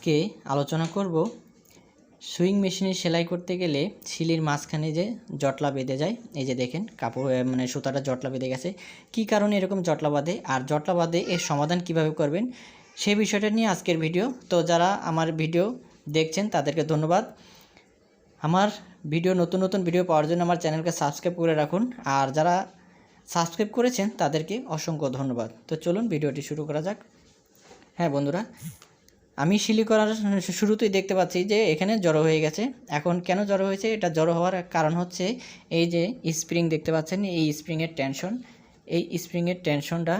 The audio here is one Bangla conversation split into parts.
আজকে আলোচনা করব সুইং মেশিনে সেলাই করতে গেলে ছিলির মাঝখানে যে জটলা বেঁধে যায়। এই যে দেখেন কাপড় মানে সুতাটা জটলা বেঁধে গেছে, কি কারণে এরকম জটলা বাঁধে আর জটলা বাঁধে এর সমাধান কিভাবে করবেন সেই বিষয়টা নিয়ে আজকের ভিডিও। তো যারা আমার ভিডিও দেখছেন তাদেরকে ধন্যবাদ। আমার নতুন নতুন ভিডিও পাওয়ার জন্য আমার চ্যানেলকে সাবস্ক্রাইব করে রাখুন, আর যারা সাবস্ক্রাইব করেছেন তাদেরকে অসংখ্য ধন্যবাদ। তো চলুন ভিডিওটি শুরু করা যাক। হ্যাঁ বন্ধুরা, আমি সিলি করার শুরুতেই দেখতে পাচ্ছি যে এখানে জড়ো হয়ে গেছে। এখন কেন জড়ো হয়েছে, এটা জড়ো হওয়ার কারণ হচ্ছে এই যে স্প্রিং দেখতে পাচ্ছেন, এই স্প্রিংয়ের টেনশন, এই স্প্রিংয়ের টেনশনটা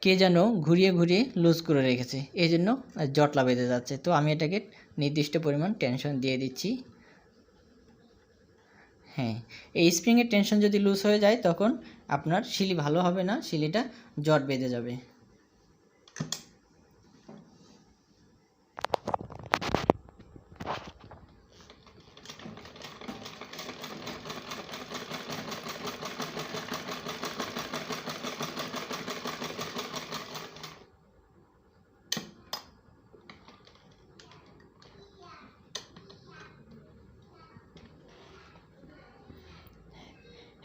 কে যেন ঘুরিয়ে ঘুরিয়ে লুজ করে রেখেছে, এই জন্য জটলা বেঁধে যাচ্ছে। তো আমি এটাকে নির্দিষ্ট পরিমাণ টেনশন দিয়ে দিচ্ছি। হ্যাঁ, এই স্প্রিংয়ের টেনশন যদি লুজ হয়ে যায় তখন আপনার সিলি ভালো হবে না, সিলিটা জট বেঁধে যাবে।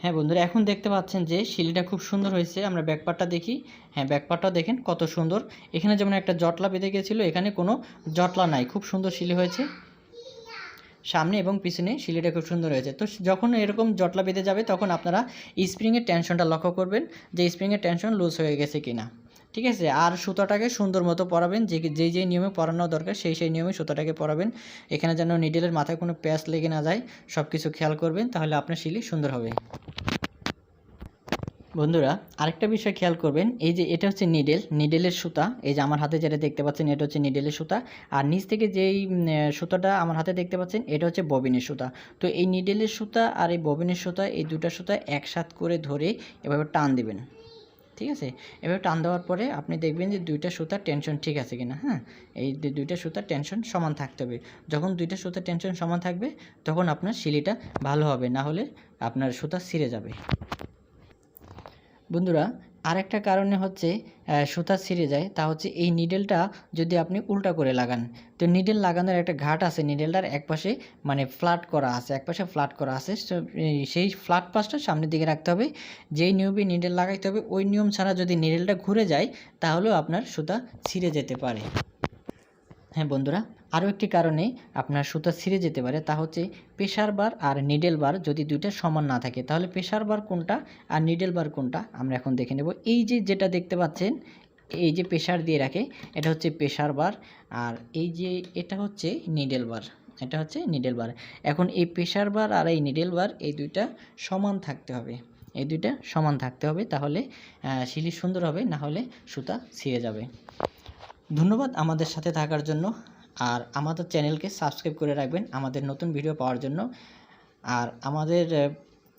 হ্যাঁ বন্ধুরা, এখন দেখতে পাচ্ছেন যে সিলিটা খুব সুন্দর হয়েছে। আমরা ব্যাকপার্টটা দেখি। হ্যাঁ, ব্যাকপার্টটাও দেখেন কত সুন্দর। এখানে যেমন একটা জটলা বেঁধে গিয়েছিল, এখানে কোনো জটলা নাই, খুব সুন্দর সিলি হয়েছে। সামনে এবং পিছনে সিলিটা খুব সুন্দর হয়েছে। তো যখন এরকম জটলা বেঁধে যাবে তখন আপনারা স্প্রিংয়ের টেনশনটা লক্ষ্য করবেন যে স্প্রিংয়ের টেনশন লুজ হয়ে গেছে কিনা। ঠিক আছে, আর সুতাটাকে সুন্দর মতো পরাবেন, যে নিয়মে পরানো দরকার সেই নিয়মে সুতাটাকে পরাবেন। এখানে যেন নিডেলের মাথায় কোনো প্যাচ লেগে না যায়, সব কিছু খেয়াল করবেন, তাহলে আপনার সিলি সুন্দর হবে। বন্ধুরা, আরেকটা বিষয় খেয়াল করবেন, এই যে এটা হচ্ছে নিডেলের সুতা। এই যে আমার হাতে যেটা দেখতে পাচ্ছেন এটা হচ্ছে নিডেলের সুতা, আর নিচ থেকে যেই সুতাটা আমার হাতে দেখতে পাচ্ছেন এটা হচ্ছে ববিনের সুতা। তো এই নিডেলের সুতা আর এই ববিনের সুতা, এই দুটা সুতা একসাথে করে ধরে এভাবে টান দিবেন। ঠিক আছে, এভাবে টান দেওয়ার পরে আপনি দেখবেন যে দুইটা সুতার টেনশন ঠিক আছে কিনা। হ্যাঁ, এই দুইটা সুতার টেনশন সমান থাকতে হবে। যখন দুইটা সুতার টেনশন সমান থাকবে তখন আপনার সিলিটা ভালো হবে, না হলে আপনার সুতা ছিঁড়ে যাবে। বন্ধুরা, আরেকটা কারণে হচ্ছে সুতা ছিঁড়ে যায়, তা হচ্ছে এই নিডেলটা যদি আপনি উল্টা করে লাগান। তো নিডেল লাগানোর একটা ঘাট আছে, নিডেলটার একপাশে মানে ফ্ল্যাট করা আছে, একপাশে ফ্ল্যাট করা আছে। সেই ফ্ল্যাট পাশটা সামনের দিকে রাখতে হবে। যেই নিয়মে নিডেল লাগাইতে হবে ওই নিয়ম ছাড়া যদি নিডেলটা ঘুরে যায় তাহলেও আপনার সুতা ছিঁড়ে যেতে পারে। হ্যাঁ বন্ধুরা, আরও একটি কারণে আপনার সুতা ছিঁড়ে যেতে পারে, তা হচ্ছে প্রেসার বার আর নিডেল বার যদি দুইটা সমান না থাকে। তাহলে প্রেসার বার কোনটা আর নিডেল বার কোনটা আমরা এখন দেখে নেব। এই যে যেটা দেখতে পাচ্ছেন, এই যে প্রেসার দিয়ে রাখে, এটা হচ্ছে প্রেসার বার, আর এই যে এটা হচ্ছে নিডেল বার, এটা হচ্ছে নিডেল বার। এখন এই প্রেসার বার আর এই নিডেল বার এই দুইটা সমান থাকতে হবে, এই দুইটা সমান থাকতে হবে, তাহলে সিলি সুন্দর হবে, না হলে সুতা ছিঁড়ে যাবে। ধন্যবাদ আমাদের সাথে থাকার জন্য, আর আমাদের চ্যানেলকে সাবস্ক্রাইব করে রাখবেন আমাদের নতুন ভিডিও পাওয়ার জন্য, আর আমাদের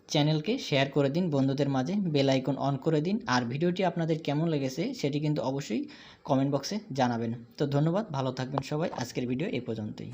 চ্যানেলকে শেয়ার করে দিন বন্ধুদের মাঝে, বেল আইকন অন করে দিন, আর ভিডিওটি আপনাদের কেমন লেগেছে সেটি কিন্তু অবশ্যই কমেন্ট বক্সে জানাবেন। তো ধন্যবাদ, ভালো থাকবেন সবাই। আজকের ভিডিও এই পর্যন্তই।